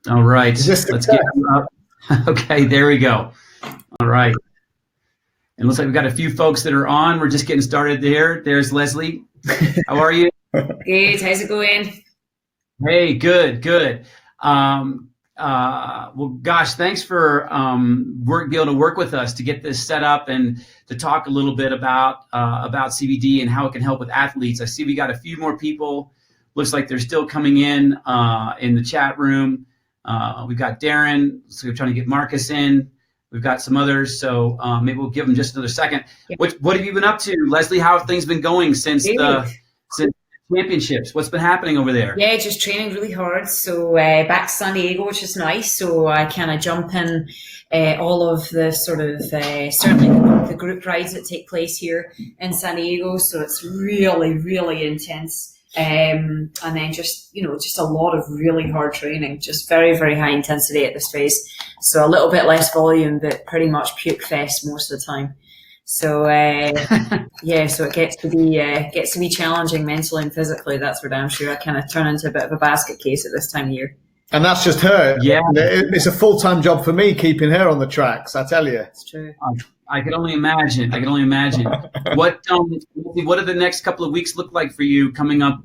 All right. Is this Let's get you up. Okay, there we go. All right. It looks like we've got a few folks that are on. We're just getting started there. There's Lesley. How are you? Good. How's it going? Hey, good, good. Well, gosh, thanks for being able to work with us to get this set up and to talk a little bit about CBD and how it can help with athletes. I see we got a few more people. Looks like they're still coming in the chat room. We've got Darren, so we're trying to get Marcus in. We've got some others, so maybe we'll give them just another second. Yep. What have you been up to, Lesley? How have things been going since the championships? What's been happening over there? Yeah, just training really hard. So back to San Diego, which is nice. So I kind of jump in all of the sort of certainly the group rides that take place here in San Diego. So it's really, really intense. And then just a lot of really hard training, just very, very high intensity at this phase. So a little bit less volume, but pretty much puke fest most of the time. So yeah, so it gets to be challenging mentally and physically. That's for damn sure. I kind of turn into a bit of a basket case at this time of year. And that's just her. Yeah, it's a full-time job for me keeping her on the tracks. I tell you, it's true. I can only imagine. What do the next couple of weeks look like for you coming up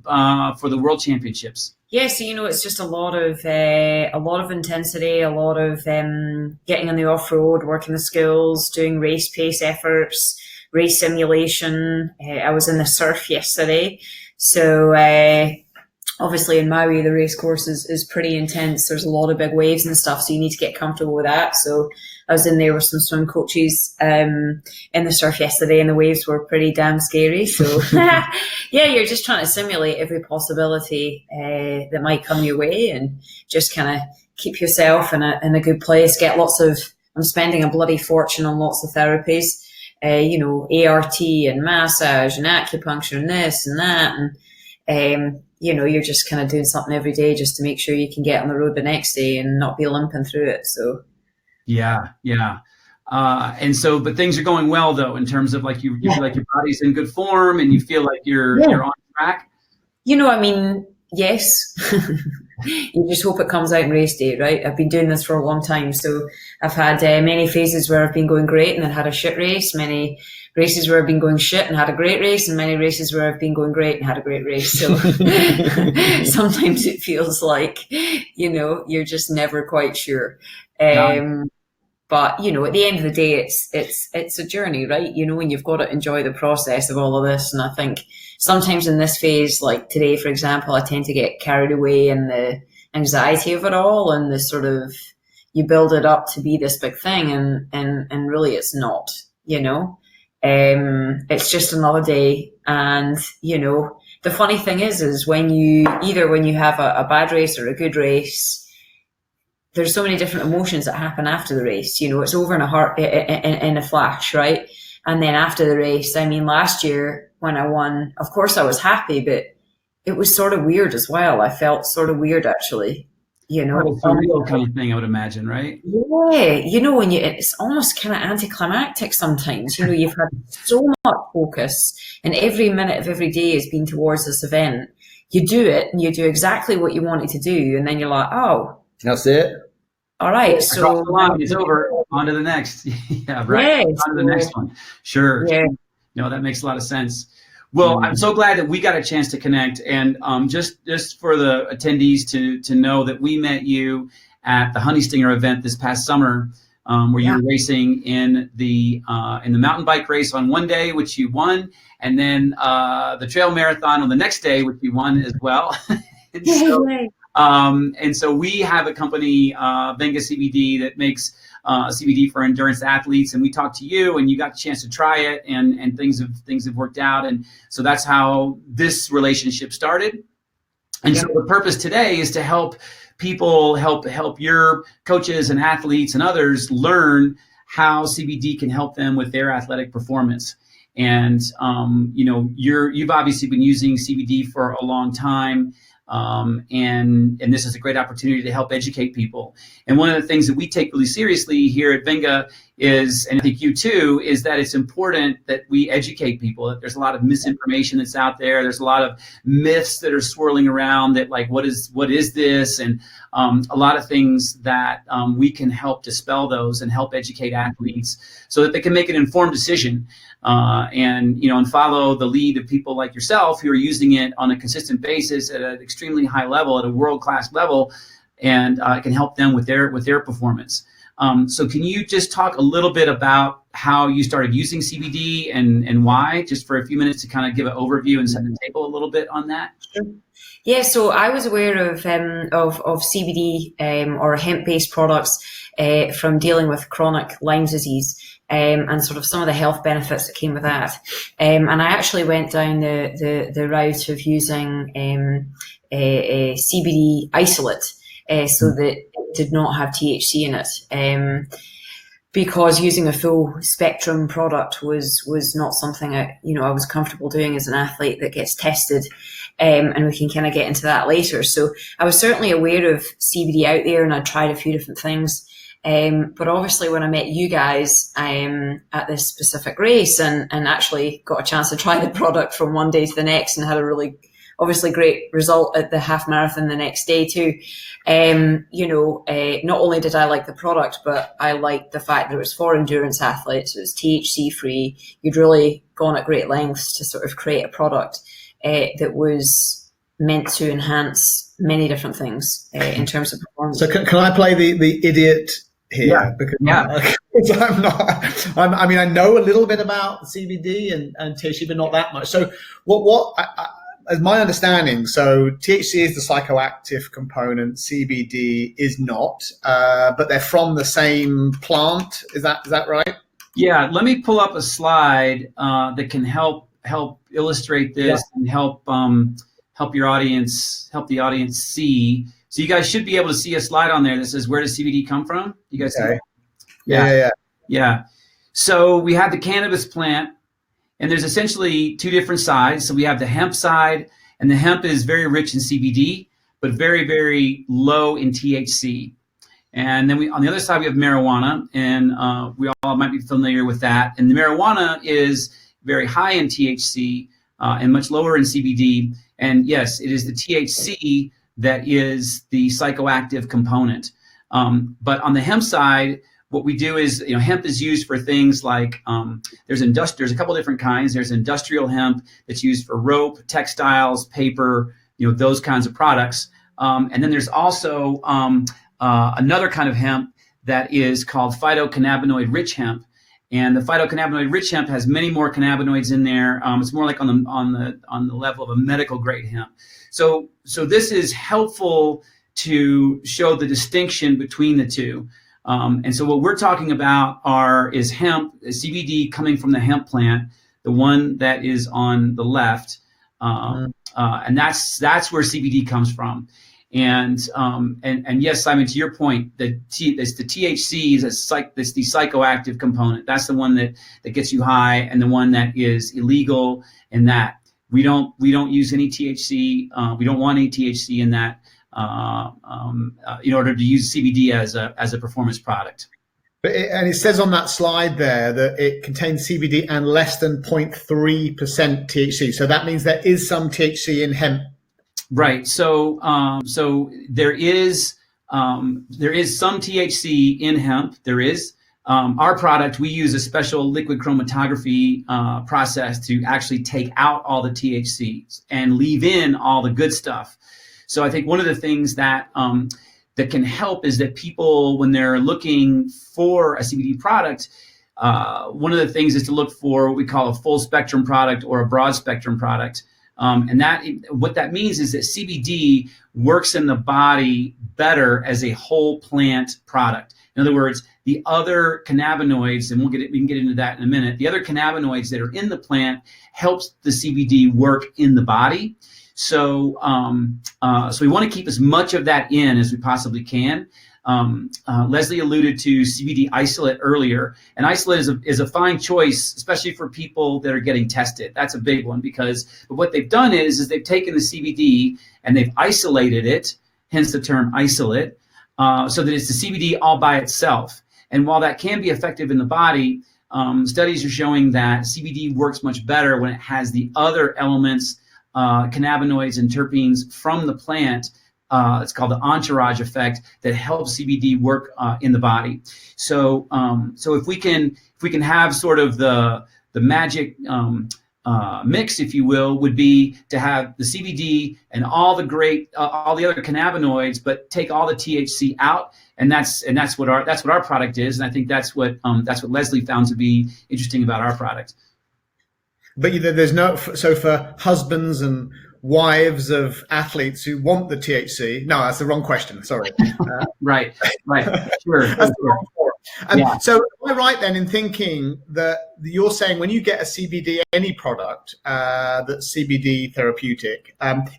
for the World Championships? Yeah, so it's just a lot of intensity, a lot of getting on the off road, working the skills, doing race pace efforts, race simulation. I was in the surf yesterday, so obviously in Maui the race course is pretty intense. There's a lot of big waves and stuff, so you need to get comfortable with that. So I was in there with some swim coaches in the surf yesterday, and the waves were pretty damn scary. So yeah, you're just trying to simulate every possibility that might come your way, and just kind of keep yourself in a good place. I'm spending a bloody fortune on lots of therapies, ART and massage and acupuncture and this and that, and you're just kind of doing something every day just to make sure you can get on the road the next day and not be limping through it. So. Yeah. But things are going well though, in terms of like you feel like your body's in good form and you feel like you're on track. Yes. You just hope it comes out in race day, right? I've been doing this for a long time, so I've had many phases where I've been going great and then had a shit race, many races where I've been going shit and had a great race, and many races where I've been going great and had a great race. So sometimes it feels like, you're just never quite sure. But, at the end of the day, it's a journey, right? And you've got to enjoy the process of all of this. And I think sometimes in this phase, like today, for example, I tend to get carried away in the anxiety of it all, and the sort of, you build it up to be this big thing, and really it's not, it's just another day. And, the funny thing is when you have a bad race or a good race, there's so many different emotions that happen after the race. It's over in a flash, right? And then after the race, last year when I won, of course I was happy, but it was sort of weird as well. I felt sort of weird, actually. It's a surreal kind of thing, I would imagine, right? Yeah, when it's almost kind of anticlimactic sometimes. You've had so much focus, and every minute of every day has been towards this event. You do it, and you do exactly what you wanted to do, and then you're like, oh, that's it. All right, so it's over. On to the next. Yeah, right. Yes. On to the next one. Sure. Yeah. That makes a lot of sense. Well, I'm so glad that we got a chance to connect, and just for the attendees to know that we met you at the Honey Stinger event this past summer, where you were racing in the mountain bike race on one day, which you won, and then the trail marathon on the next day, which you won as well. And so we have a company, Venga CBD, that makes CBD for endurance athletes, and we talked to you, and you got the chance to try it, and things have worked out, and so that's how this relationship started. And so the purpose today is to help people, help your coaches and athletes and others learn how CBD can help them with their athletic performance. And you've obviously been using CBD for a long time. And this is a great opportunity to help educate people. And one of the things that we take really seriously here at Venga is, and I think you too, is that it's important that we educate people. That there's a lot of misinformation that's out there. There's a lot of myths that are swirling around that, like, what is this? And a lot of things that we can help dispel those and help educate athletes so that they can make an informed decision. And follow the lead of people like yourself who are using it on a consistent basis at an extremely high level, at a world-class level, and it can help them with their performance. So can you just talk a little bit about how you started using CBD and why, just for a few minutes to kind of give an overview and set the table a little bit on that? Sure. Yeah, so I was aware of CBD or hemp-based products from dealing with chronic Lyme disease. And sort of some of the health benefits that came with that. And I actually went down the route of using a CBD isolate so that it did not have THC in it. Because using a full spectrum product was not something I was comfortable doing as an athlete that gets tested. And we can kind of get into that later. So I was certainly aware of CBD out there, and I tried a few different things. But obviously when I met you guys at this specific race and actually got a chance to try the product from one day to the next and had a really obviously great result at the half marathon the next day too. Not only did I like the product, but I liked the fact that it was for endurance athletes. It was THC free. You'd really gone at great lengths to sort of create a product that was meant to enhance many different things in terms of performance. So can I play the idiot here? Yeah. Because I'm not. I know a little bit about CBD and THC, but not that much. So as my understanding, so THC is the psychoactive component, CBD is not, but they're from the same plant. Is that right? Yeah. Let me pull up a slide that can help illustrate this and help the audience see. So you guys should be able to see a slide on there that says, where does CBD come from? You guys see that? Yeah. So we have the cannabis plant, and there's essentially two different sides. So we have the hemp side, and the hemp is very rich in CBD, but very, very low in THC. And then on the other side, we have marijuana, and we all might be familiar with that. And the marijuana is very high in THC and much lower in CBD. And yes, it is the THC that is the psychoactive component. But on the hemp side, what we do is, hemp is used for things like, there's a couple different kinds. There's industrial hemp that's used for rope, textiles, paper, those kinds of products. And then there's also another kind of hemp that is called phytocannabinoid rich hemp. And the phytocannabinoid rich hemp has many more cannabinoids in there. It's more like on the level of a medical grade hemp. So this is helpful to show the distinction between the two. And so what we're talking about is hemp, CBD coming from the hemp plant, the one that is on the left, and that's where CBD comes from. And yes, Simon, to your point, the THC is it's the psychoactive component. That's the one that gets you high, and the one that is illegal. And that we don't use any THC. We don't want any THC in that. In order to use CBD as a performance product. And it says on that slide there that it contains CBD and less than 0.3% THC. So that means there is some THC in hemp. Right. So there is some THC in hemp. There is. Our product, we use a special liquid chromatography process to actually take out all the THC and leave in all the good stuff. So I think one of the things that can help is that people, when they're looking for a CBD product, one of the things is to look for what we call a full spectrum product or a broad spectrum product. And what that means is that CBD works in the body better as a whole plant product. In other words, the other cannabinoids, and we can get into that in a minute, the other cannabinoids that are in the plant helps the CBD work in the body. So we want to keep as much of that in as we possibly can. Lesley alluded to CBD isolate earlier, and isolate is a fine choice, especially for people that are getting tested. That's a big one because what they've done is they've taken the CBD and they've isolated it, hence the term isolate, so that it's the CBD all by itself. And while that can be effective in the body, studies are showing that CBD works much better when it has the other elements, cannabinoids and terpenes from the plant. It's called the entourage effect that helps CBD work in the body. So if we can have sort of the magic mix, if you will, would be to have the CBD and all the other cannabinoids, but take all the THC out, and that's what our product is, and I think that's what Lesley found to be interesting about our product. But there's no, so for husbands and wives of athletes who want the THC, no, that's the wrong question. Sorry. Right. Sure. That's the wrong forum. Yeah. So am I right then in thinking that you're saying when you get a CBD, any product that's CBD therapeutic,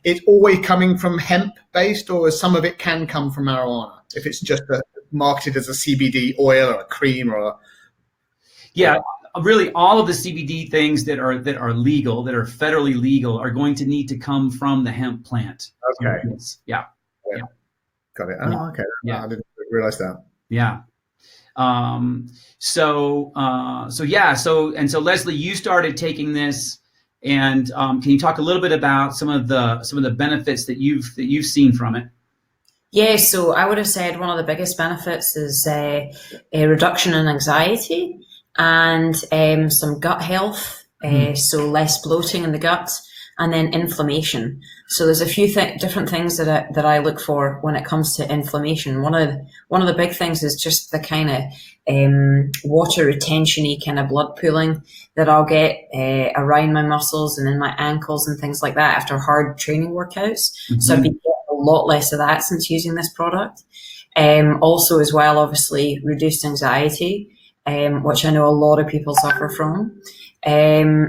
it's always coming from hemp based, or some of it can come from marijuana if it's just marketed as a CBD oil or a cream or a... Yeah. Really, all of the CBD things that are legal, that are federally legal, are going to need to come from the hemp plant. Okay. Yeah. Got it. Oh, okay. Yeah. I didn't realize that. Yeah. So Lesley, you started taking this, and can you talk a little bit about some of the benefits that you've seen from it? Yeah, so I would have said one of the biggest benefits is a reduction in anxiety and some gut health, so less bloating in the gut, and then inflammation. So there's a few different things that I look for when it comes to inflammation. One of the big things is just the kind of water retention-y kind of blood pooling that I'll get around my muscles and in my ankles and things like that after hard training workouts. Mm-hmm. So I've been getting a lot less of that since using this product. Also as well, obviously, reduced anxiety, which I know a lot of people suffer from.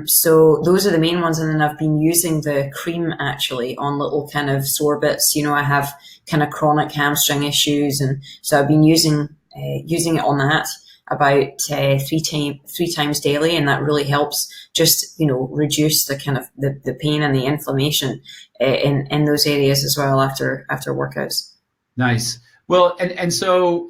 So those are the main ones. And then I've been using the cream actually on little kind of sore bits. You know, I have kind of chronic hamstring issues. And so I've been using it on that about three times daily. And that really helps just, you know, reduce the kind of the pain and the inflammation in those areas as well after workouts. Nice. Well, and so,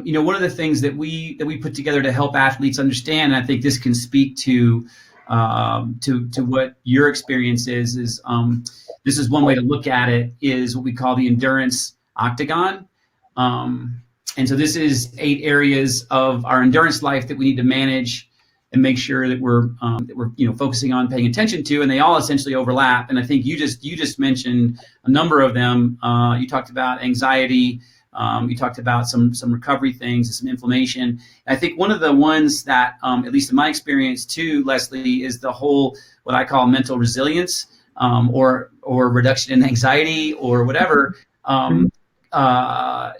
you know, one of the things that we put together to help athletes understand, and I think this can speak to what your experience is this is one way to look at it, is what we call the Endurance Octagon. And so this is 8 areas of our endurance life that we need to manage and make sure that we're you know, focusing on, paying attention to, and they all essentially overlap. And I think you just mentioned a number of them. You talked about anxiety. You talked about some recovery things and some inflammation. And I think one of the ones that, at least in my experience too, Lesley, is the whole, what I call mental resilience, or reduction in anxiety or whatever.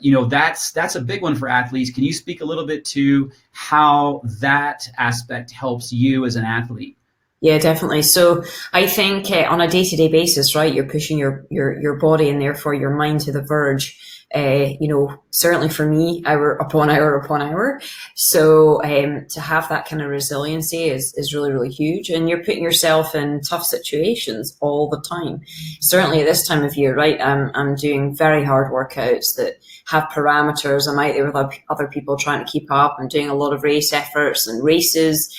You know, that's a big one for athletes. Can you speak a little bit to how that aspect helps you as an athlete? Yeah, definitely. So I think on a day-to-day basis, right, you're pushing your body and therefore your mind to the verge. You know, certainly for me, hour upon hour. So to have that kind of resiliency is really, really huge. And you're putting yourself in tough situations all the time. Certainly at this time of year, right, I'm doing very hard workouts that have parameters. I'm out there with other people trying to keep up. I'm doing a lot of race efforts and races.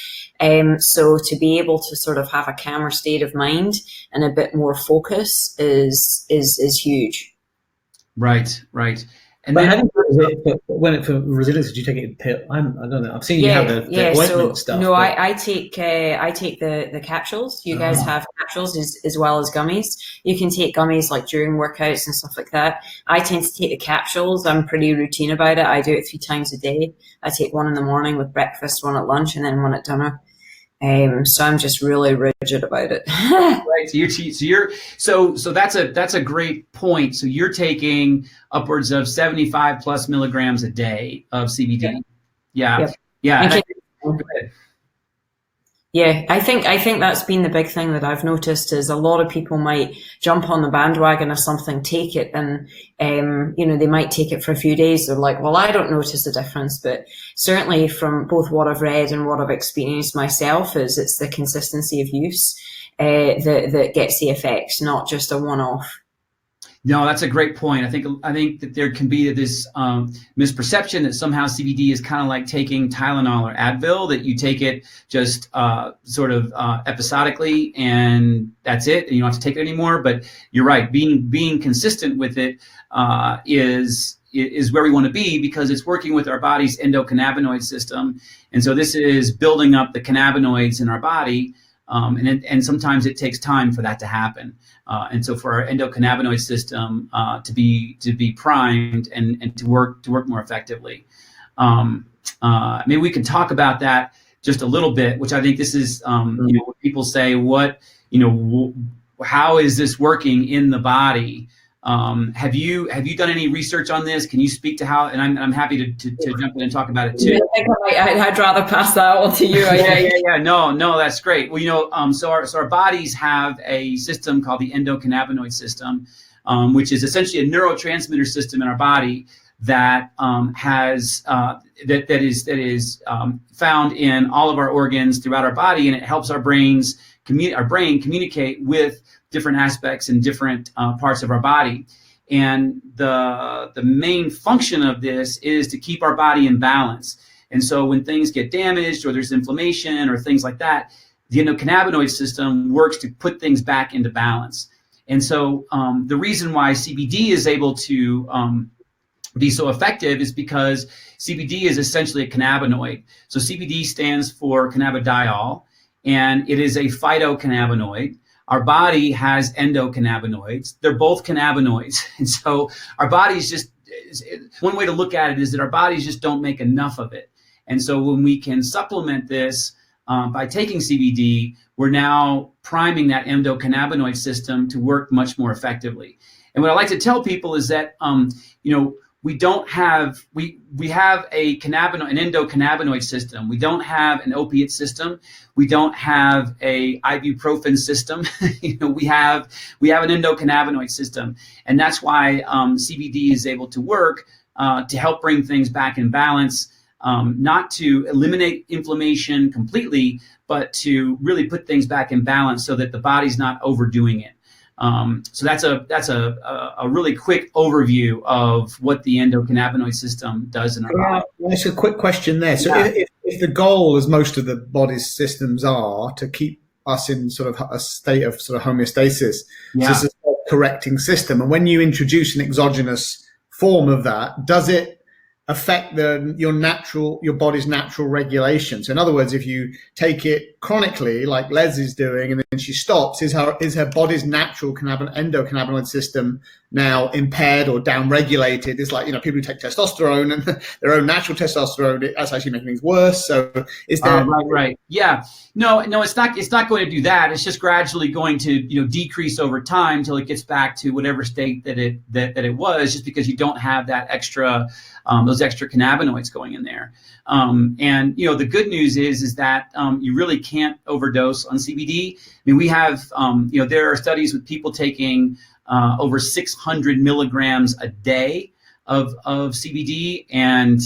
So to be able to sort of have a calmer state of mind and a bit more focus is huge. Right. And but then for resilience, did you take it pill? I don't know. I've seen you have the ointment stuff. No, I take the capsules. You guys have capsules as well as gummies. You can take gummies like during workouts and stuff like that. I tend to take the capsules. I'm pretty routine about it. I do it 3 times a day. I take one in the morning with breakfast, one at lunch, and then one at dinner. So I'm just really rigid about it. Right. So that's a great point. So you're taking upwards of 75 plus milligrams a day of CBD. Yeah. Yep. Yeah, I think that's been the big thing that I've noticed is a lot of people might jump on the bandwagon of something, take it, and they might take it for a few days. They're like, well, I don't notice a difference, but certainly from both what I've read and what I've experienced myself, is it's the consistency of use that gets the effects, not just a one-off. No, that's a great point. I think that there can be this misperception that somehow CBD is kind of like taking Tylenol or Advil, that you take it just sort of episodically and that's it, and you don't have to take it anymore. But you're right. Being consistent with it is where we want to be, because it's working with our body's endocannabinoid system, and so this is building up the cannabinoids in our body. And sometimes it takes time for that to happen. And so for our endocannabinoid system to be primed and to work more effectively. Maybe we can talk about that just a little bit, which I think this is, when people say, how is this working in the body? Have you done any research on this? Can you speak to how? And I'm happy to jump in and talk about it too. I'd rather pass that on to you. Yeah. No, that's great. Well, so our bodies have a system called the endocannabinoid system, which is essentially a neurotransmitter system in our body that is found in all of our organs throughout our body, and it helps our brain communicate with different aspects in different parts of our body. And the main function of this is to keep our body in balance. And so when things get damaged or there's inflammation or things like that, the endocannabinoid system works to put things back into balance. And so the reason why CBD is able to be so effective is because CBD is essentially a cannabinoid. So CBD stands for cannabidiol, and it is a phytocannabinoid. Our body has endocannabinoids. They're both cannabinoids. And so our bodies just, one way to look at it is that our bodies just don't make enough of it. And so when we can supplement this by taking CBD, we're now priming that endocannabinoid system to work much more effectively. And what I like to tell people is that, we have an endocannabinoid system. We don't have an opiate system. We don't have a ibuprofen system. We have an endocannabinoid system, and that's why CBD is able to work to help bring things back in balance, not to eliminate inflammation completely, but to really put things back in balance so that the body's not overdoing it. So that's a really quick overview of what the endocannabinoid system does in our body. That's a quick question there. So if the goal, as most of the body's systems are, to keep us in sort of a state of sort of homeostasis, so it's a correcting system. And when you introduce an exogenous form of that, does it affect your body's natural regulation? So in other words, if you take it chronically, like Lesley's doing, and then she stops, is her body's natural endocannabinoid system now impaired or downregulated? It's like, people who take testosterone and their own natural testosterone, that's actually making things worse. So is there right. Yeah. No, it's not going to do that. It's just gradually going to, decrease over time till it gets back to whatever state that it was, just because you don't have that extra those extra cannabinoids going in there. And the good news is that you really can't overdose on CBD. I mean, we have there are studies with people taking over 600 milligrams a day of CBD, and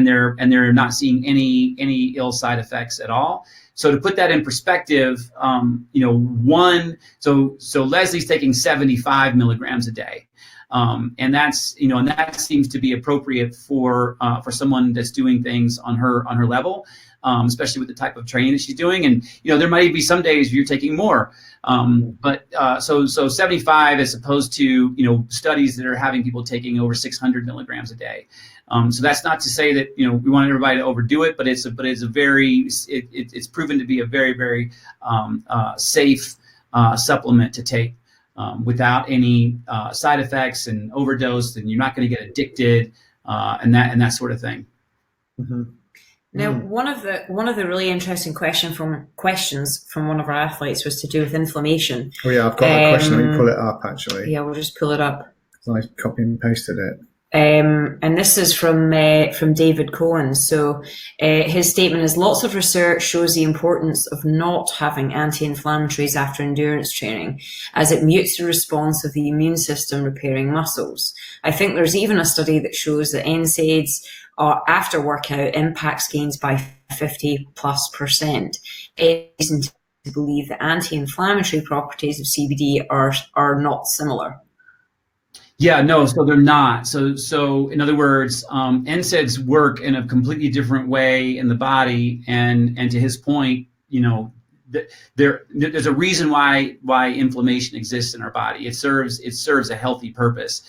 they're not seeing any ill side effects at all. So to put that in perspective, so Lesley's taking 75 milligrams a day. And that's, and that seems to be appropriate for someone that's doing things on her level, especially with the type of training that she's doing. And, there might be some days where you're taking more. But so 75 as opposed to, studies that are having people taking over 600 milligrams a day. So that's not to say that, we want everybody to overdo it, but it's proven to be a very, very safe supplement to take. Without any side effects and overdose, then you're not going to get addicted and that sort of thing. Mm-hmm. Now, one of the really interesting questions from one of our athletes was to do with inflammation. Oh yeah, I've got a question. Let me pull it up actually. Yeah, we'll just pull it up. I copied and pasted it. And this is from David Cohen. So his statement is: lots of research shows the importance of not having anti-inflammatories after endurance training, as it mutes the response of the immune system repairing muscles. I think there's even a study that shows that NSAIDs after workout impacts gains by 50+%. Reason to believe that anti-inflammatory properties of CBD are not similar. Yeah, no, so they're not. So in other words, NSAIDs work in a completely different way in the body, and to his point, there's a reason why inflammation exists in our body. It serves a healthy purpose.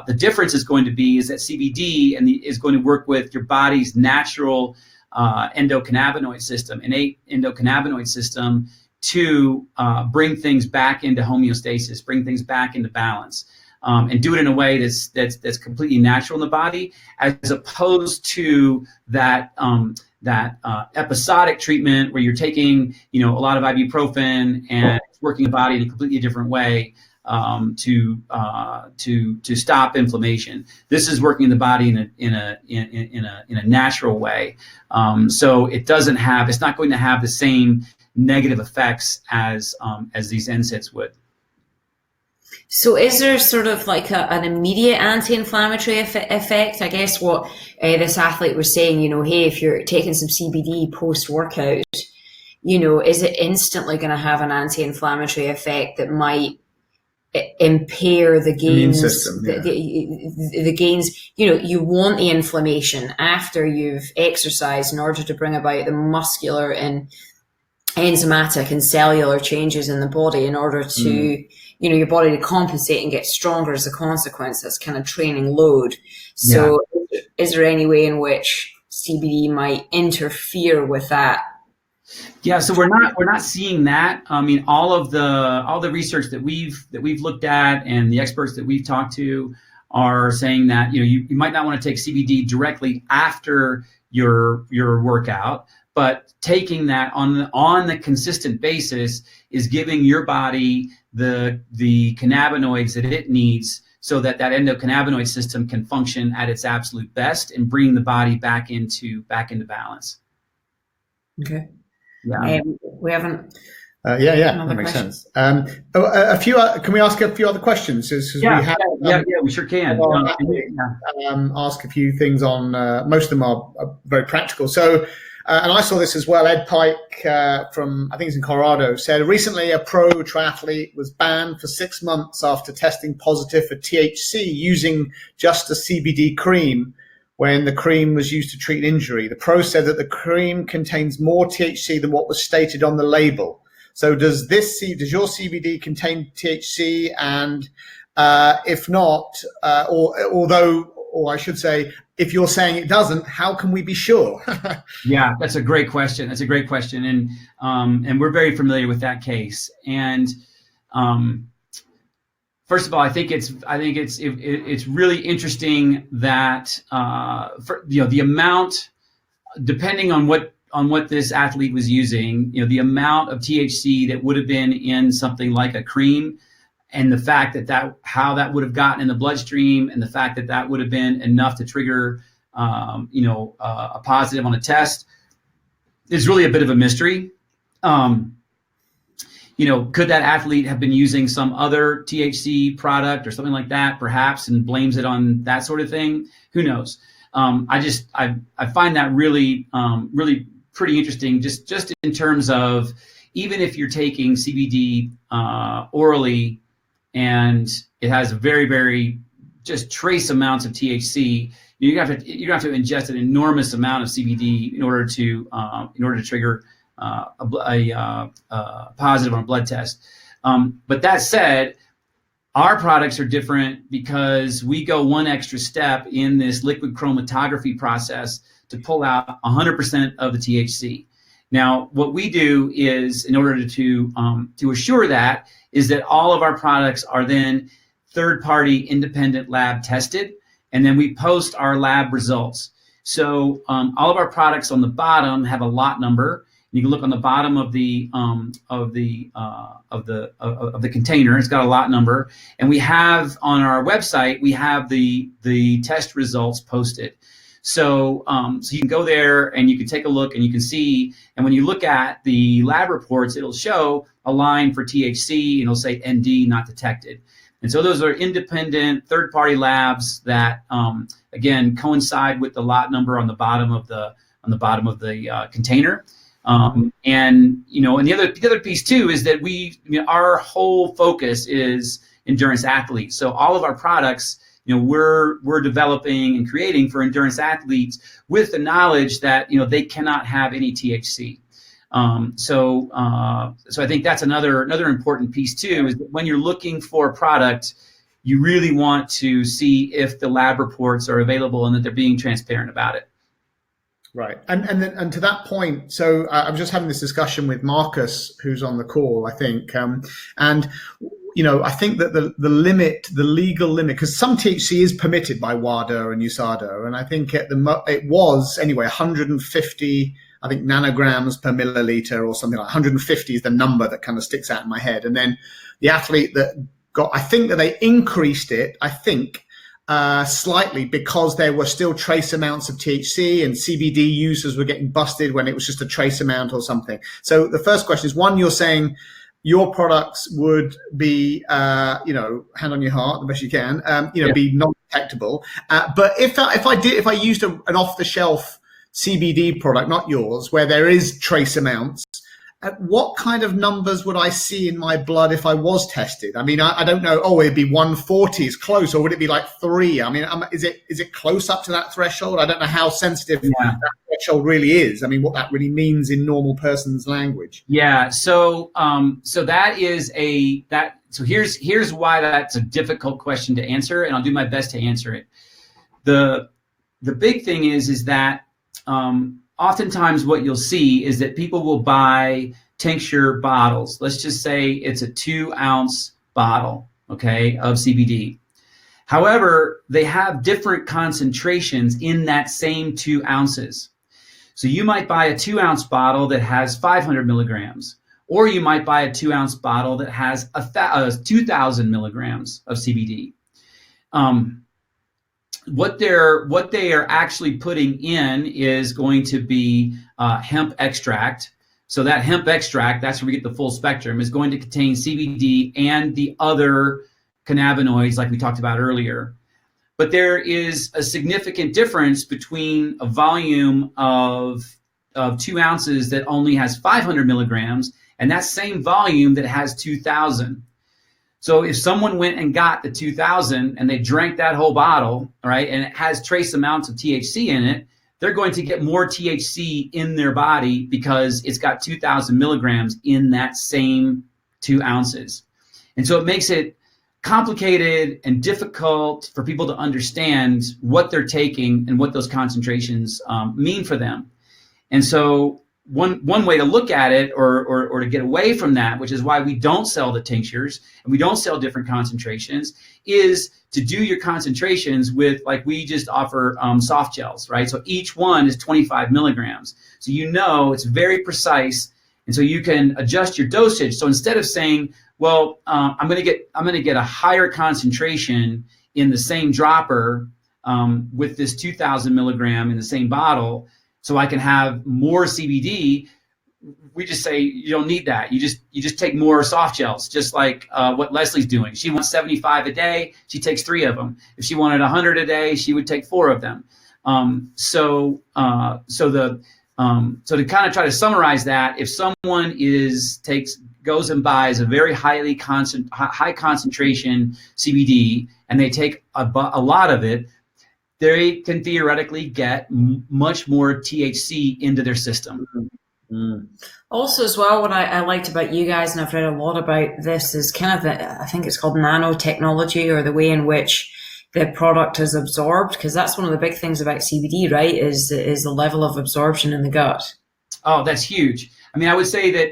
The difference is going to be is that CBD is going to work with your body's natural endocannabinoid system, innate endocannabinoid system, to bring things back into homeostasis, bring things back into balance. And do it in a way that's completely natural in the body, as opposed to that episodic treatment where you're taking a lot of ibuprofen and it's working the body in a completely different way to stop inflammation. This is working the body in a natural way, so it's not going to have the same negative effects as these NSAIDs would. So is there sort of like an immediate anti-inflammatory effect? I guess what this athlete was saying, hey, if you're taking some CBD post-workout, is it instantly going to have an anti-inflammatory effect that might impair the gains? Immune system, yeah. The gains, you want the inflammation after you've exercised in order to bring about the muscular and enzymatic and cellular changes in the body in order to your body to compensate and get stronger as a consequence. That's kind of training load. So is there any way in which CBD might interfere with that? Yeah, so we're not seeing that. I mean, all the research that we've looked at and the experts that we've talked to are saying that you might not want to take CBD directly after your workout, but taking that on the consistent basis is giving your body the cannabinoids that it needs, so that endocannabinoid system can function at its absolute best and bring the body back into balance. Okay. Yeah. We haven't. That makes sense. Can we ask a few other questions? We sure can. Ask a few things on. Most of them are very practical. So. And I saw this as well. Ed Pike from, I think it's in Colorado, said recently a pro triathlete was banned for 6 months after testing positive for THC using just a CBD cream when the cream was used to treat injury. The pro said that the cream contains more THC than what was stated on the label. So does your CBD contain THC? And if not, or I should say, if you're saying it doesn't, how can we be sure? Yeah, that's a great question. And we're very familiar with that case. And first of all, I think it's really interesting that the amount, depending on what this athlete was using, the amount of THC that would have been in something like a cream, and the fact that how that would have gotten in the bloodstream, and the fact that would have been enough to trigger, a positive on a test, is really a bit of a mystery. Could that athlete have been using some other THC product or something like that, perhaps, and blames it on that sort of thing? Who knows? I find that really pretty interesting, just in terms of, even if you're taking CBD orally, and it has very, very just trace amounts of THC, you have to ingest an enormous amount of CBD in order to trigger a positive on a blood test. But that said, our products are different because we go one extra step in this liquid chromatography process to pull out 100% of the THC. Now, what we do is, in order to assure that, is that all of our products are then third-party independent lab tested, and then we post our lab results. So all of our products on the bottom have a lot number, You can look on the bottom of the container. It's got a lot number, and we have on our website the test results posted. So you can go there and you can take a look and you can see. And when you look at the lab reports, it'll show a line for THC and it'll say ND not detected. And so those are independent third-party labs that again coincide with the lot number on the bottom of the container. And and the other piece too is that our whole focus is endurance athletes. So all of our products, we're developing and creating for endurance athletes with the knowledge that they cannot have any THC. So I think that's another important piece too, is that when you're looking for a product, you really want to see if the lab reports are available and that they're being transparent about it. Right. And to that point, so I was just having this discussion with Marcus, who's on the call, I think. And, I think that the legal limit, because some THC is permitted by WADA and USADA. And I think it was anyway, 150, I think, nanograms per milliliter or something like 150 is the number that kind of sticks out in my head. And then the athlete that I think that they increased it, slightly because there were still trace amounts of THC and CBD users were getting busted when it was just a trace amount or something. So the first question is, one, you're saying your products would be, hand on your heart, the best you can, be non-detectable. But if I used an off-the-shelf CBD product, not yours, where there is trace amounts, what kind of numbers would I see in my blood if I was tested? I mean, I don't know. Oh, it'd be 140 is close, or would it be like 3? I mean, is it close up to that threshold? I don't know how sensitive that threshold really is. I mean, what that really means in normal person's language. Yeah. So that is So here's why that's a difficult question to answer, and I'll do my best to answer it. The big thing is that oftentimes what you'll see is that people will buy tincture bottles. Let's just say it's a 2-ounce bottle, okay, of CBD. However, they have different concentrations in that same 2 ounces. So you might buy a 2-ounce bottle that has 500 milligrams, or you might buy a 2-ounce bottle that has 2,000 milligrams of CBD. What they are actually putting in is going to be hemp extract. So that hemp extract, that's where we get the full spectrum, is going to contain CBD and the other cannabinoids like we talked about earlier. But there is a significant difference between a volume of 2 ounces that only has 500 milligrams and that same volume that has 2,000. So if someone went and got the 2,000 and they drank that whole bottle, right, and it has trace amounts of THC in it, they're going to get more THC in their body because it's got 2,000 milligrams in that same 2 ounces. And so it makes it complicated and difficult for people to understand what they're taking and what those concentrations mean for them. And so one way to look at it or to get away from that, which is why we don't sell the tinctures and we don't sell different concentrations, is to do your concentrations with, like, we just offer soft gels, right? So each one is 25 milligrams. So it's very precise, and so you can adjust your dosage. So instead of saying, well, I'm going to get a higher concentration in the same dropper with this 2,000 milligram in the same bottle, so I can have more CBD, we just say you don't need that. You just take more soft gels, just like what Lesley's doing. She wants 75 a day. She takes 3 of them. If she wanted 100 a day, she would take 4 of them. So to kind of try to summarize that, if someone goes and buys a very high concentration CBD and they take a lot of it, they can theoretically get much more THC into their system. Mm. Also, as well, what I liked about you guys, and I've read a lot about this, is kind of I think it's called nanotechnology, or the way in which the product is absorbed, because that's one of the big things about CBD, right, is the level of absorption in the gut. Oh, that's huge. I mean, I would say that,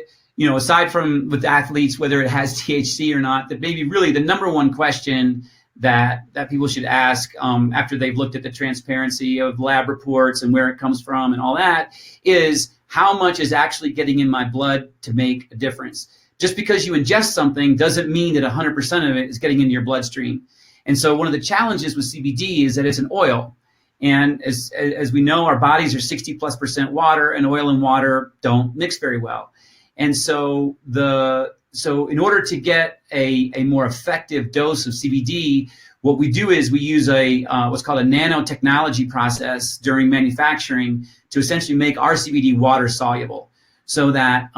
aside from with athletes, whether it has THC or not, that maybe really the number one question that people should ask after they've looked at the transparency of lab reports and where it comes from and all that is, how much is actually getting in my blood to make a difference. Just because you ingest something doesn't mean that 100% of it is getting into your bloodstream. And so one of the challenges with CBD is that it's an oil. And as we know, our bodies are 60+% water, and oil and water don't mix very well. And so in order to get a more effective dose of CBD, what we do is we use a what's called a nanotechnology process during manufacturing to essentially make our CBD water soluble, so that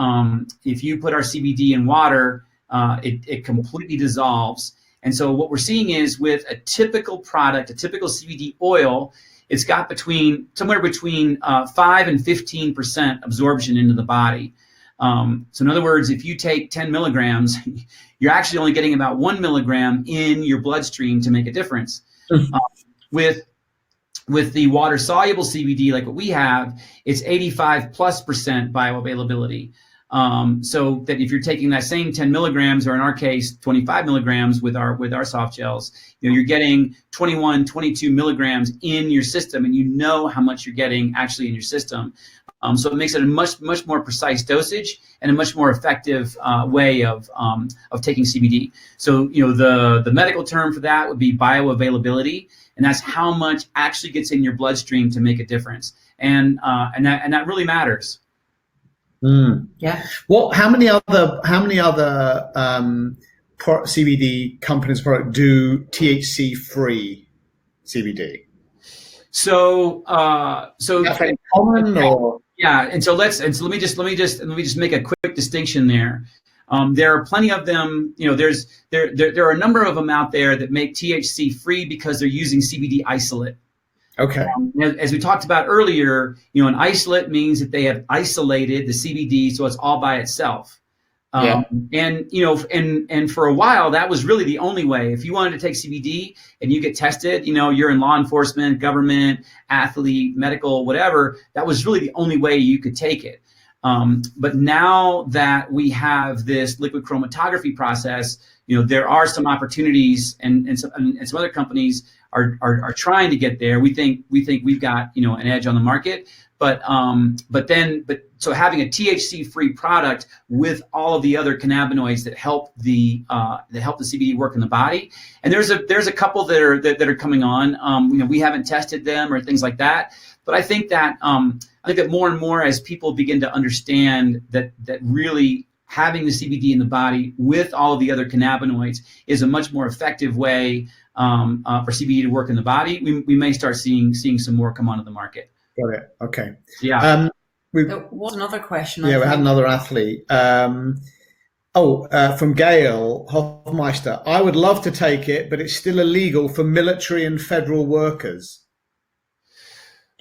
if you put our CBD in water, it completely dissolves. And so what we're seeing is with a typical product, a typical CBD oil, it's got somewhere between 5 and 15% absorption into the body. So in other words, if you take 10 milligrams, you're actually only getting about 1 milligram in your bloodstream to make a difference. With the water soluble CBD, like what we have, it's 85+% bioavailability. So that if you're taking that same 10 milligrams, or in our case, 25 milligrams with our soft gels, you're getting 21, 22 milligrams in your system, and you know how much you're getting actually in your system. So it makes it a much more precise dosage and a much more effective way of taking CBD. So the medical term for that would be bioavailability, and that's how much actually gets in your bloodstream to make a difference, and that really matters. Yeah. How many other CBD companies do THC free CBD? So That's very common, or yeah, and so let me just make a quick distinction there. There are plenty of them. There are a number of them out there that make THC free because they're using CBD isolate. Okay. As we talked about earlier, an isolate means that they have isolated the CBD, so it's all by itself. And for a while, that was really the only way. If you wanted to take CBD and you get tested, you're in law enforcement, government, athlete, medical, whatever, that was really the only way you could take it. But now that we have this liquid chromatography process, there are some opportunities, and some other companies are trying to get there. We think we've got an edge on the market, but so having a THC-free product with all of the other cannabinoids that help the CBD work in the body, and there's a couple that are coming on. We haven't tested them or things like that, but I think that more and more as people begin to understand that really having the CBD in the body with all of the other cannabinoids is a much more effective way for CBD to work in the body, we may start seeing some more come onto the market. Got it. Okay. Yeah. There was another question. Yeah, we had another athlete. From Gail Hofmeister. I would love to take it, but it's still illegal for military and federal workers.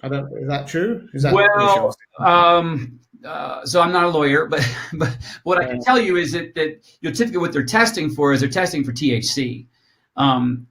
Is that true? Well, so I'm not a lawyer, but what I can tell you is that typically what they're testing for THC.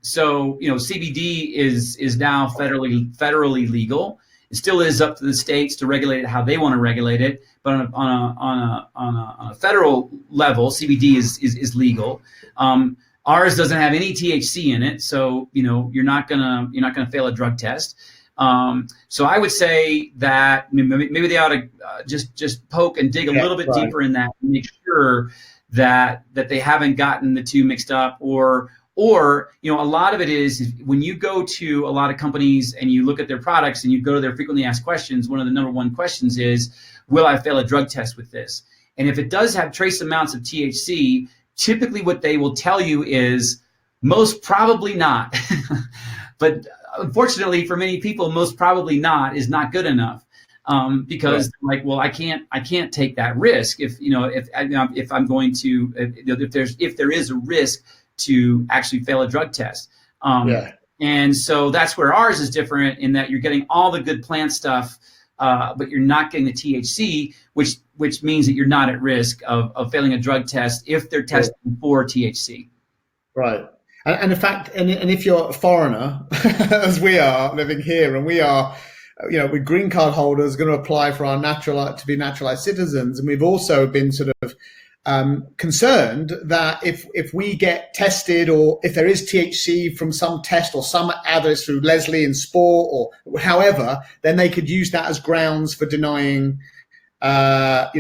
So CBD is now federally legal. It still is up to the states to regulate it how they want to regulate it, but on a federal level, CBD is legal. Ours doesn't have any THC in it, so you're not gonna fail a drug test. So I would say that maybe they ought to just poke and dig a little bit deeper in that and make sure that they haven't gotten the two mixed up, or a lot of it is when you go to a lot of companies and you look at their products and you go to their frequently asked questions, one of the number one questions is, will I fail a drug test with this? And if it does have trace amounts of THC, typically what they will tell you is most probably not. But unfortunately for many people, most probably not is not good enough. Because I can't take that risk if I'm going to, if there is a risk to actually fail a drug test. And so that's where ours is different, in that you're getting all the good plant stuff, but you're not getting the THC, which means that you're not at risk of failing a drug test if they're testing for THC. Right. And in fact, and if you're a foreigner, as we are living here, and we are, with green card holders going to apply for to be naturalized citizens, and we've also been sort of concerned that if we get tested, or if there is THC from some test or some others through Lesley in sport or however, then they could use that as grounds for denying not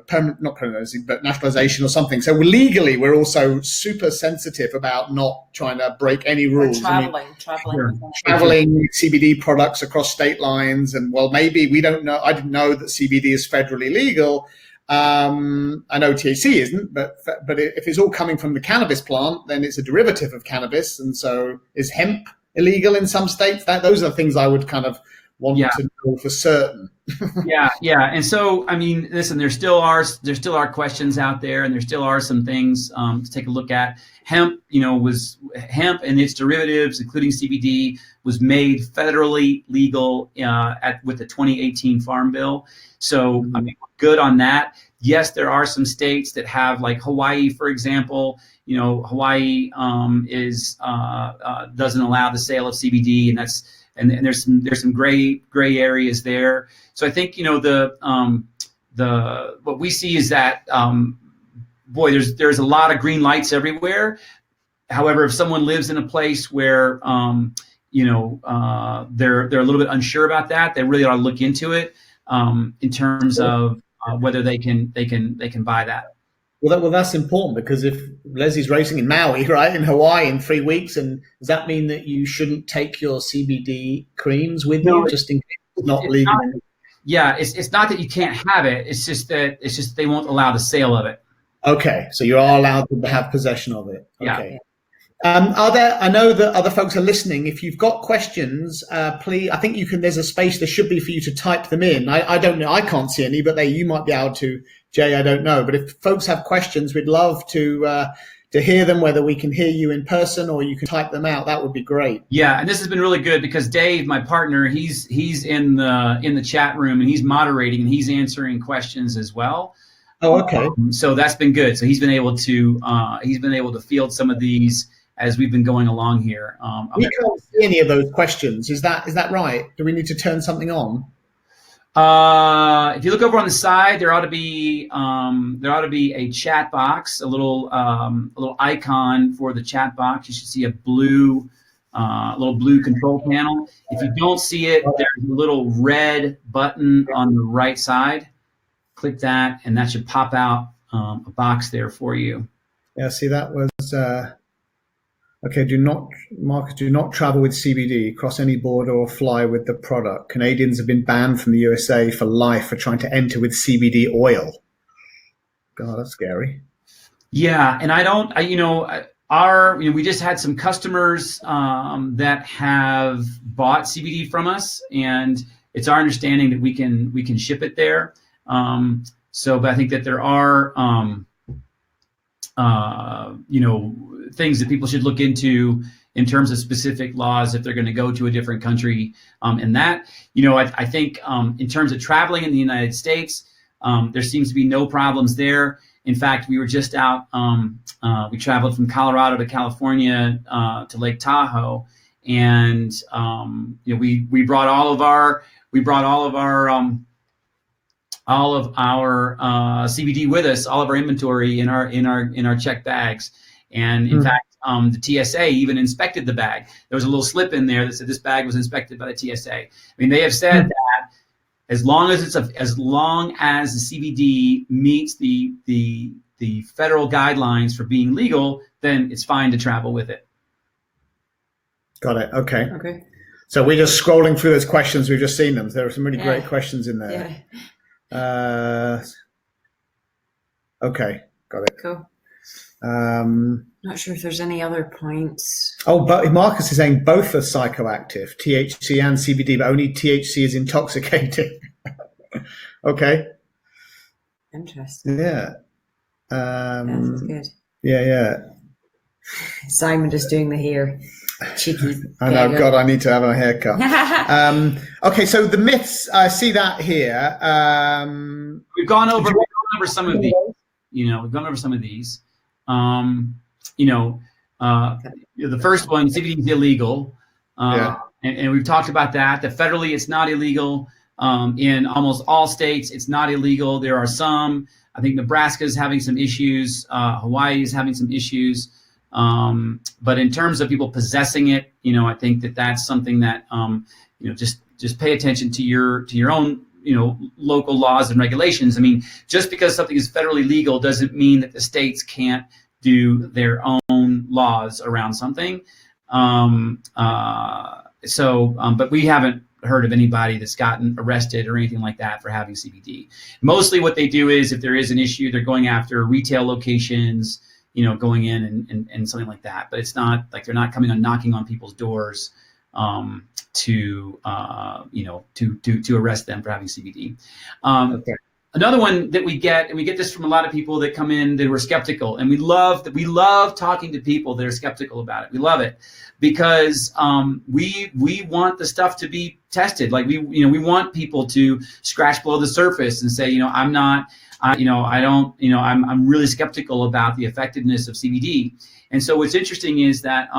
permanent residency, but naturalization or something. So legally, we're also super sensitive about not trying to break any rules. Traveling. Traveling CBD products across state lines, and well, maybe we don't know. I didn't know that CBD is federally legal. I know THC isn't, but if it's all coming from the cannabis plant, then it's a derivative of cannabis. And so is hemp illegal in some states? Those are the things I would kind of want to know for certain. Yeah. And so, I mean, listen, there still are questions out there, and there still are some things to take a look at. Hemp, hemp and its derivatives, including CBD, was made federally legal with the 2018 Farm Bill. So, I mean, we're good on that. Yes, there are some states that have, like Hawaii, for example. Hawaii doesn't allow the sale of CBD, and there's some gray areas there. So I think what we see is that there's a lot of green lights everywhere. However, if someone lives in a place where they're a little bit unsure about that, they really ought to look into it in terms of whether they can buy that. Well, that's important, because if Leslie's racing in Maui, right, in Hawaii in 3 weeks, and does that mean that you shouldn't take your CBD creams with you just in case it's not legal? It's not that you can't have it. It's just they won't allow the sale of it. Okay, so you are allowed to have possession of it. Okay. Yeah. I know that other folks are listening. If you've got questions, please, I think you can, there's a space there should be for you to type them in. I don't know, I can't see any, but you might be able to, Jay, I don't know. But if folks have questions, we'd love to hear them, whether we can hear you in person or you can type them out. That would be great. Yeah, and this has been really good because Dave, my partner, he's in the chat room, and he's moderating, and he's answering questions as well. Oh, okay. So that's been good. So he's been able to field some of these as we've been going along here. We can't see any of those questions. Is that right? Do we need to turn something on? If you look over on the side, there ought to be a chat box, a little icon for the chat box. You should see a little blue control panel. If you don't see it, there's a little red button on the right side. Click that, and that should pop out a box there for you. Yeah, see, that was okay. Do not travel with CBD, cross any border or fly with the product. Canadians have been banned from the USA for life for trying to enter with CBD oil. God, that's scary. Yeah, and we just had some customers that have bought CBD from us, and it's our understanding that we can ship it there. But I think that there are things that people should look into in terms of specific laws if they're going to go to a different country. And that, I think in terms of traveling in the United States, there seems to be no problems there. In fact, we were just out, we traveled from Colorado to California to Lake Tahoe, and we brought all of our CBD with us, all of our inventory in our checked bags. And in fact, the TSA even inspected the bag. There was a little slip in there that said this bag was inspected by the TSA. I mean, they have said that as long as the CBD meets the federal guidelines for being legal, then it's fine to travel with it. Got it. Okay. So we're just scrolling through those questions. We've just seen them. There are some really great questions in there. Yeah. Okay. Got it. Cool. Not sure if there's any other points. Oh, but Marcus is saying both are psychoactive, THC and CBD, but only THC is intoxicating. Okay. Interesting. Yeah. That's good. Yeah. Simon just doing the hair. Cheeky. I know. God, I need to have a haircut. Okay, so the myths. I see that here. We've gone over some of these. We've gone over some of these. The first one, CBD is illegal, and we've talked about that. That federally, it's not illegal. In almost all states, it's not illegal. There are some. I think Nebraska is having some issues. Hawaii is having some issues. But in terms of people possessing it, I think that's something that just pay attention to your own local laws and regulations. I mean, just because something is federally legal doesn't mean that the states can't do their own laws around something. But we haven't heard of anybody that's gotten arrested or anything like that for having CBD. Mostly what they do is, if there is an issue, they're going after retail locations, going in and something like that. But it's not like they're not coming on knocking on people's doors to arrest them for having CBD. Okay. Another one that we get, and we get this from a lot of people that come in that were skeptical, and we love talking to people that are skeptical about it. We love it because we want the stuff to be tested. Like we want people to scratch below the surface and say, I'm really skeptical about the effectiveness of CBD. And so what's interesting is that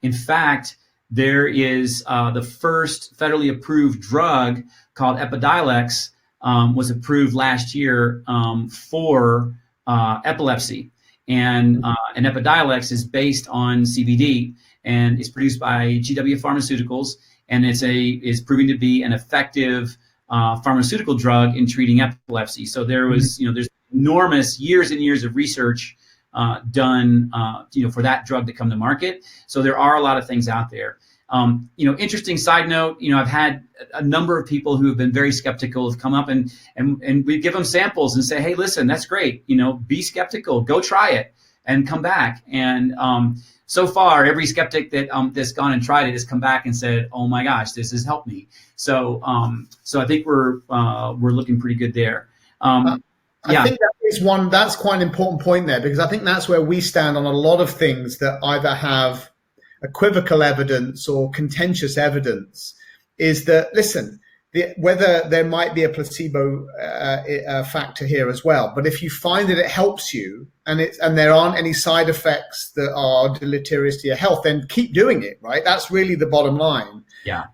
in fact, there is the first federally approved drug called Epidiolex. Was approved last year for epilepsy, and Epidiolex is based on CBD, and it's produced by GW Pharmaceuticals, and is proving to be an effective pharmaceutical drug in treating epilepsy. So there was, there's enormous years and years of research done, for that drug to come to market. So there are a lot of things out there. Interesting side note, I've had a number of people who have been very skeptical have come up and we give them samples and say, hey, listen, that's great. Be skeptical, go try it and come back. And so far, every skeptic that's gone and tried it has come back and said, oh my gosh, this has helped me. So I think we're looking pretty good there. I think that's quite an important point there, because I think that's where we stand on a lot of things that either have equivocal evidence or contentious evidence, is that, listen, whether there might be a placebo factor here as well, but if you find that it helps you and there aren't any side effects that are deleterious to your health, then keep doing it, right? That's really the bottom line. Yeah.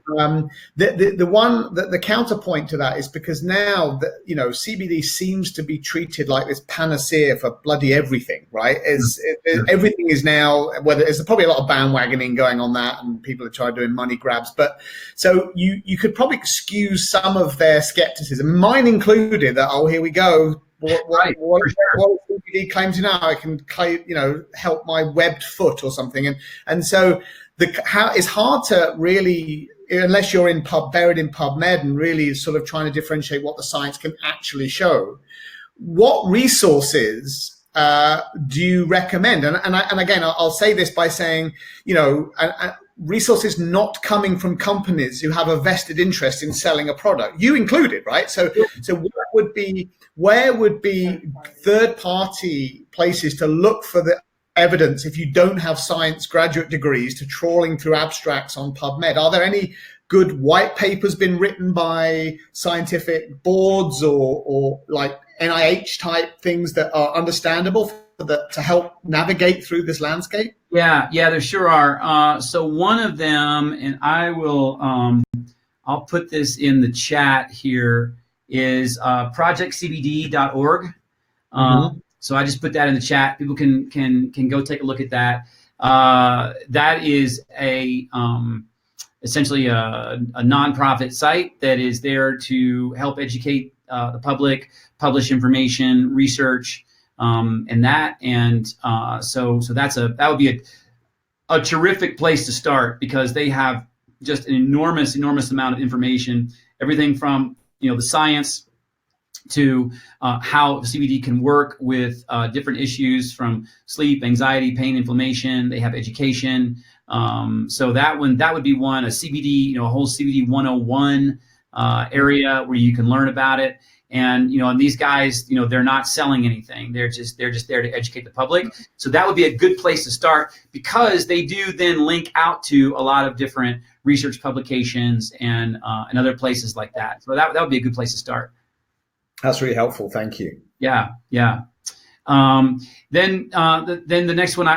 The counterpoint to that is because now that CBD seems to be treated like this panacea for bloody everything, right? Everything is now, whether there's probably a lot of bandwagoning going on that, and people are trying doing money grabs. But so you could probably excuse some of their skepticism, mine included. That here we go. What CBD claims I can help my webbed foot or something, and so. It's hard to really, unless you're buried in PubMed and really sort of trying to differentiate what the science can actually show. What resources do you recommend? And again, I'll say this by saying, resources not coming from companies who have a vested interest in selling a product, you included, right? So where would be third-party places to look for the evidence if you don't have science graduate degrees to trawling through abstracts on PubMed? Are there any good white papers been written by scientific boards or like NIH type things that are understandable to help navigate through this landscape? Yeah, there sure are. So one of them, and I will, I'll put this in the chat here, is projectcbd.org. So I just put that in the chat. People can go take a look at that. That is essentially a nonprofit site that is there to help educate the public, publish information, research, and that. And so that would be a terrific place to start, because they have just an enormous amount of information, everything from the science to how CBD can work with different issues from sleep, anxiety, pain, inflammation. They have education. So that would be one, a CBD, a whole CBD 101 area where you can learn about it. And, and these guys, they're not selling anything. They're just there to educate the public. So that would be a good place to start, because they do then link out to a lot of different research publications and other places like that. So that would be a good place to start. That's really helpful. Thank you. Yeah. Then the next one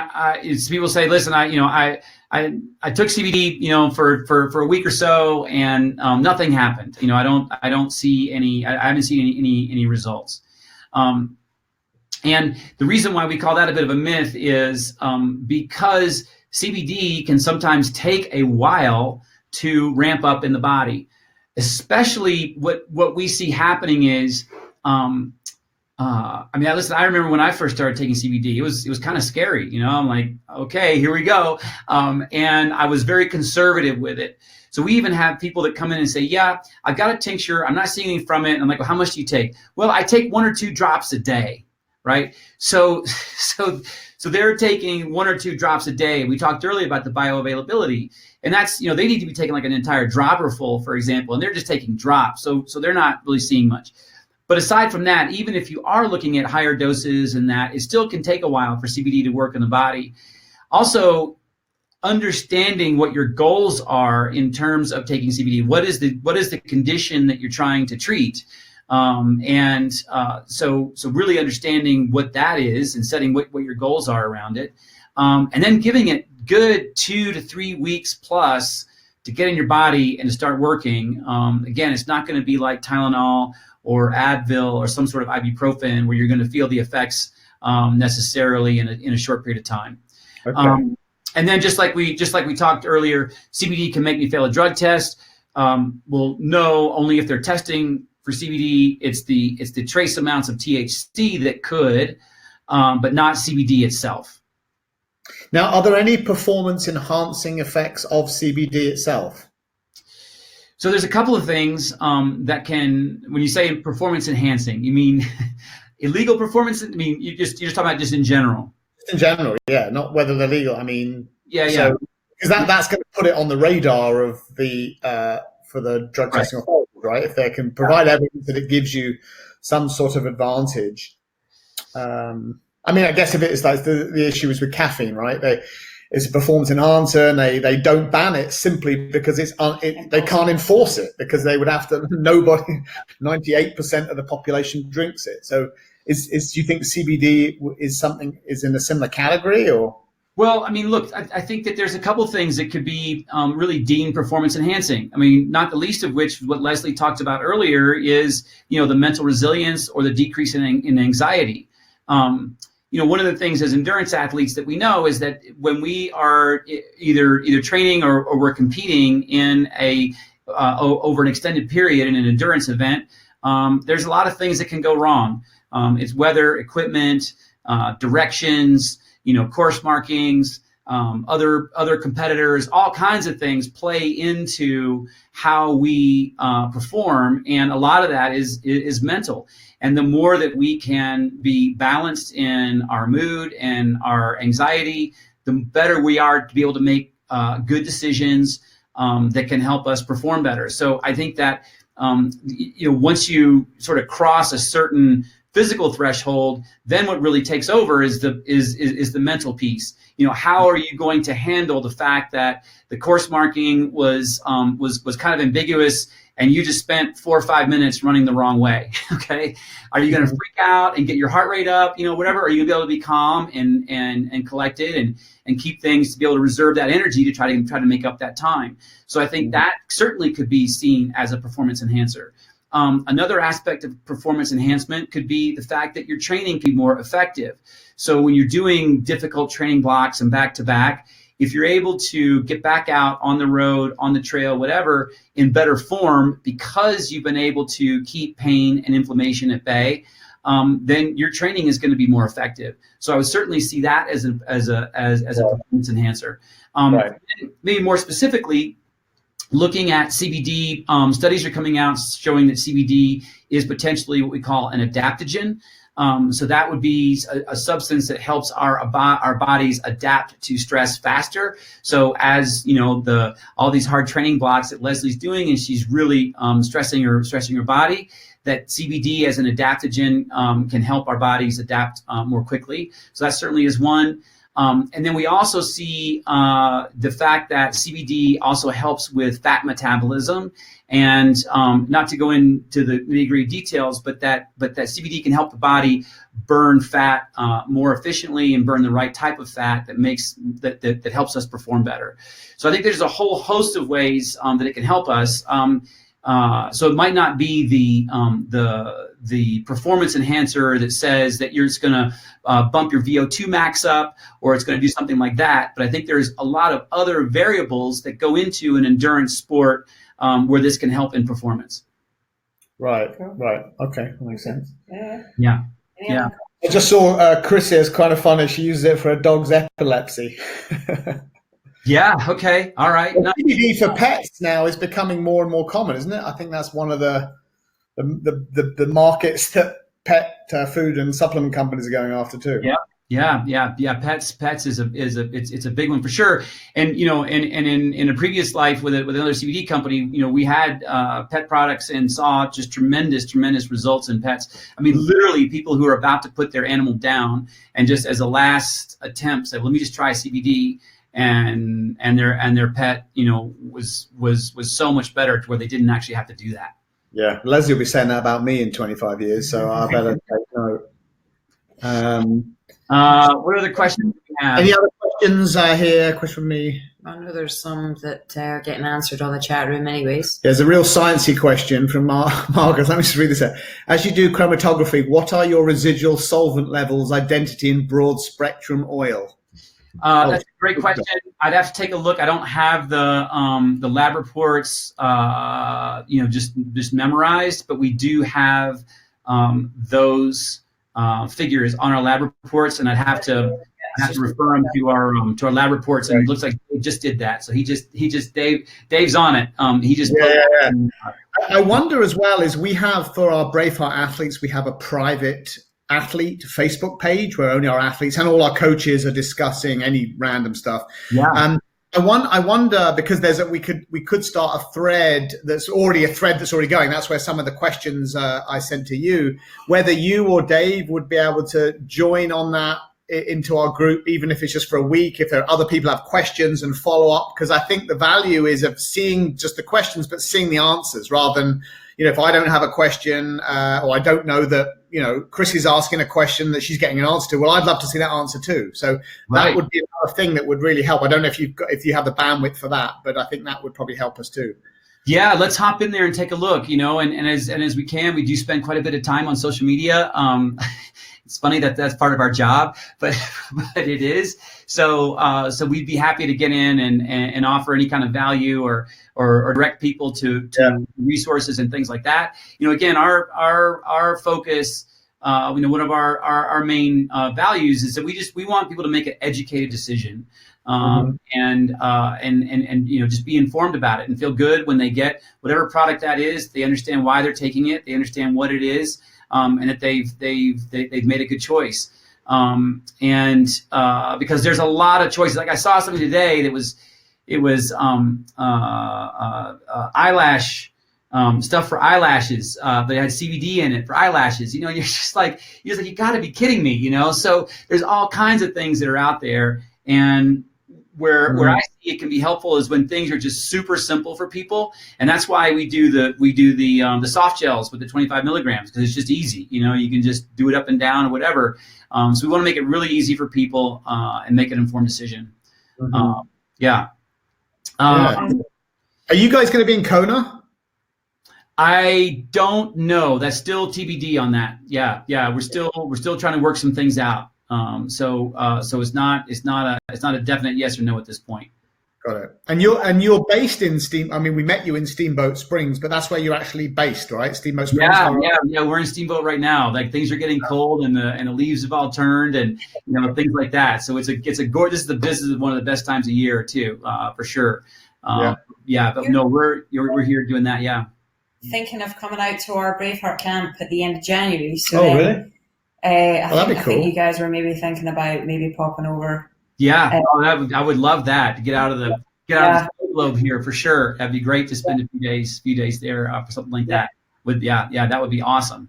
is people say, listen, I took CBD, for a week or so, and nothing happened. I haven't seen any results. And the reason why we call that a bit of a myth is because CBD can sometimes take a while to ramp up in the body. especially what we see happening is, I remember when I first started taking CBD, it was kind of scary, I'm like, okay, here we go. And I was very conservative with it. So we even have people that come in and say, yeah, I've got a tincture. I'm not seeing anything from it. And I'm like, well, how much do you take? Well, I take 1 or 2 drops a day. Right. So they're taking 1 or 2 drops a day. We talked earlier about the bioavailability, and that's, they need to be taking like an entire dropper full, for example, and they're just taking drops. So they're not really seeing much. But aside from that, even if you are looking at higher doses and that, it still can take a while for CBD to work in the body. Also, understanding what your goals are in terms of taking CBD. What is the condition that you're trying to treat? So really understanding what that is and setting what your goals are around it. And then giving it good 2 to 3 weeks plus to get in your body and to start working. Again, it's not going to be like Tylenol or Advil or some sort of ibuprofen where you're going to feel the effects necessarily in a short period of time. Okay. And then just like we talked earlier, CBD can make me fail a drug test. Well, no, only if they're testing for CBD, it's the trace amounts of THC that could, but not CBD itself. Now, are there any performance enhancing effects of CBD itself? So there's a couple of things that can, when you say performance enhancing, you mean illegal performance? I mean, you're just talking about just in general. In general, yeah, not whether they're legal. I mean, yeah. Because that's going to put it on the radar of the for the drug testing authority, right? If they can provide evidence that it gives you some sort of advantage. I mean, I guess if it's like the issue is with caffeine, right? It's a performance enhancer, and they don't ban it simply because they can't enforce it, because they would have to. 98% of the population drinks it. So, do you think CBD is in a similar category, or? Well, I mean, look, I think that there's a couple things that could be really deemed performance enhancing. I mean, not the least of which, what Lesley talked about earlier, is the mental resilience or the decrease in anxiety. One of the things as endurance athletes that we know is that when we are either training or we're competing in over an extended period in an endurance event, there's a lot of things that can go wrong. It's weather, equipment, directions, course markings, other competitors, all kinds of things play into how we perform, and a lot of that is mental. And the more that we can be balanced in our mood and our anxiety, the better we are to be able to make good decisions that can help us perform better. So I think that once you sort of cross a certain physical threshold, then what really takes over is the mental piece. How are you going to handle the fact that the course marking was kind of ambiguous and you just spent 4 or 5 minutes running the wrong way? Okay, are you going to freak out and get your heart rate up? Whatever. Are you going to be able to be calm and collected and keep things to be able to reserve that energy to try to make up that time? So I think that certainly could be seen as a performance enhancer. Another aspect of performance enhancement could be the fact that your training can be more effective. So when you're doing difficult training blocks and back-to-back, if you're able to get back out on the road, on the trail, whatever, in better form because you've been able to keep pain and inflammation at bay, then your training is going to be more effective. So I would certainly see that as a performance enhancer. Right. Maybe more specifically, looking at CBD, studies are coming out showing that CBD is potentially what we call an adaptogen. So that would be a substance that helps our bodies adapt to stress faster. So as all these hard training blocks that Lesley's doing, and she's really stressing her body, that CBD as an adaptogen can help our bodies adapt more quickly. So that certainly is one. And then we also see the fact that CBD also helps with fat metabolism, and not to go into the nitty-gritty details, but that CBD can help the body burn fat more efficiently and burn the right type of fat that helps us perform better. So I think there's a whole host of ways that it can help us. So it might not be the performance enhancer that says that you're just going to bump your VO2 max up, or it's going to do something like that. But I think there's a lot of other variables that go into an endurance sport where this can help in performance. Right. Okay, that makes sense. Yeah. I just saw Chris here. It's kind of funny. She uses it for a dog's epilepsy. Yeah. Okay. All right. Well, CBD for pets now is becoming more and more common, isn't it? I think that's one of the markets that pet food and supplement companies are going after too. Yeah. Pets is a big one for sure. And in a previous life with another CBD company, we had pet products and saw just tremendous results in pets. I mean, literally people who are about to put their animal down and just as a last attempt said, let me just try CBD. And their pet, was so much better to where they didn't actually have to do that. Yeah, Lesley will be saying that about me in 25 years, so I better take note. What other questions do we have? Any other questions here? Question from me? I know there's some that are getting answered on the chat room anyways. There's a real sciencey question from Marcus. Let me just read this out. As you do chromatography, what are your residual solvent levels, identity, and broad spectrum oil? That's a great question. I'd have to take a look. I don't have the lab reports, just memorized, but we do have those figures on our lab reports, and I'd have to refer them to our lab reports. And it looks like Dave just did that. So Dave's on it. He just. Yeah. I wonder as well is we have for our Braveheart athletes, we have a private athlete Facebook page where only our athletes and all our coaches are discussing any random stuff. Yeah. I wonder because we could start a thread that's already going. That's where some of the questions I sent to you, whether you or Dave would be able to join on that into our group, even if it's just for a week, if there are other people have questions and follow up, because I think the value is of seeing just the questions, but seeing the answers rather than, if I don't have a question or I don't know that, Chris is asking a question that she's getting an answer to. Well, I'd love to see that answer too. So that would be another thing that would really help. I don't know if you have the bandwidth for that, but I think that would probably help us too. Yeah, let's hop in there and take a look, and as we can, we do spend quite a bit of time on social media. It's funny that that's part of our job, but it is. So we'd be happy to get in and offer any kind of value or direct people to resources and things like that. Again, our focus, one of our main values is that we want people to make an educated decision. And just be informed about it and feel good when they get whatever product that is. They understand why they're taking it. They understand what it is, and that they've made a good choice. Because there's a lot of choices. Like I saw something today that was eyelash stuff for eyelashes. They had CBD in it for eyelashes. You're just like you got to be kidding me. So there's all kinds of things that are out there, and where I see it can be helpful is when things are just super simple for people, and that's why we do the soft gels with the 25 milligrams, because it's just easy. You can just do it up and down or whatever. So we want to make it really easy for people and make an informed decision. Yeah. Are you guys going to be in Kona? I don't know. That's still TBD on that. Yeah. We're still trying to work some things out. So it's not a definite yes or no at this point. Got it. And you're based in we met you in Steamboat Springs, but that's where you're actually based, right? Steamboat Springs. Yeah. We're in Steamboat right now. Like things are getting cold and the leaves have all turned and things like that. So it's a gorgeous. This is one of the best times of year too, for sure. But no, we're here doing that. Yeah. Thinking of coming out to our Braveheart camp at the end of January. So really? I think you guys were maybe thinking about maybe popping over. Yeah, I would love that to get out of the globe here for sure. That'd be great to spend a few days there for something like that. That would be awesome.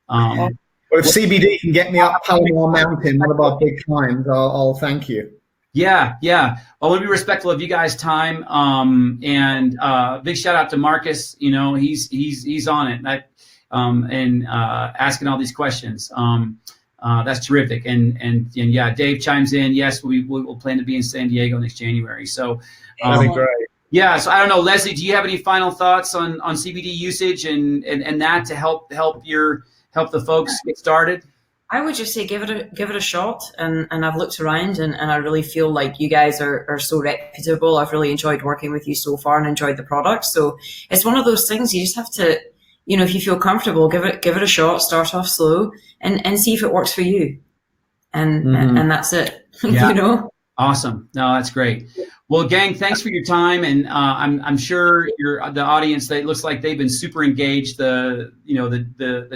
Well, if CBD can get me up Palomar Mountain, one of our big climbs, I'll thank you. Yeah. Well, I want to be respectful of you guys' time. And big shout out to Marcus. He's on it. And asking all these questions. That's terrific. And Dave chimes in. Yes, we'll plan to be in San Diego next January. So that'd be great. Yeah. So I don't know, Lesley, do you have any final thoughts on CBD usage and that to help the folks get started? I would just say give it a shot, and I've looked around, and I really feel like you guys are so reputable. I've really enjoyed working with you so far and enjoyed the product. So it's one of those things you just have to, if you feel comfortable, give it a shot, start off slow, and see if it works for you, and that's it. Yeah. Awesome. No, that's great. Well, gang, thanks for your time, and I'm sure the audience. It looks like they've been super engaged. The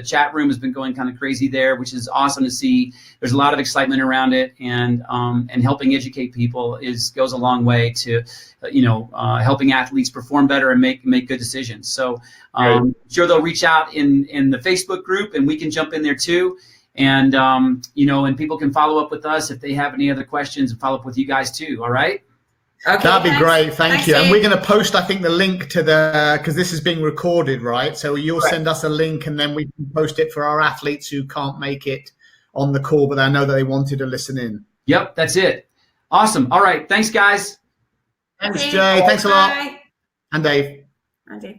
chat room has been going kind of crazy there, which is awesome to see. There's a lot of excitement around it, and helping educate people goes a long way to helping athletes perform better and make good decisions. So sure they'll reach out in the Facebook group, and we can jump in there too. And, and people can follow up with us if they have any other questions, and follow up with you guys too. All right. Okay, that'd be great. Thank you. And we're going to post, I think, the link to because this is being recorded, right? So you'll send us a link, and then we can post it for our athletes who can't make it on the call, but I know that they wanted to listen in. Yep, that's it. Awesome. All right. Thanks, guys. Thanks, Jay. Thanks a lot. And Dave. And Dave.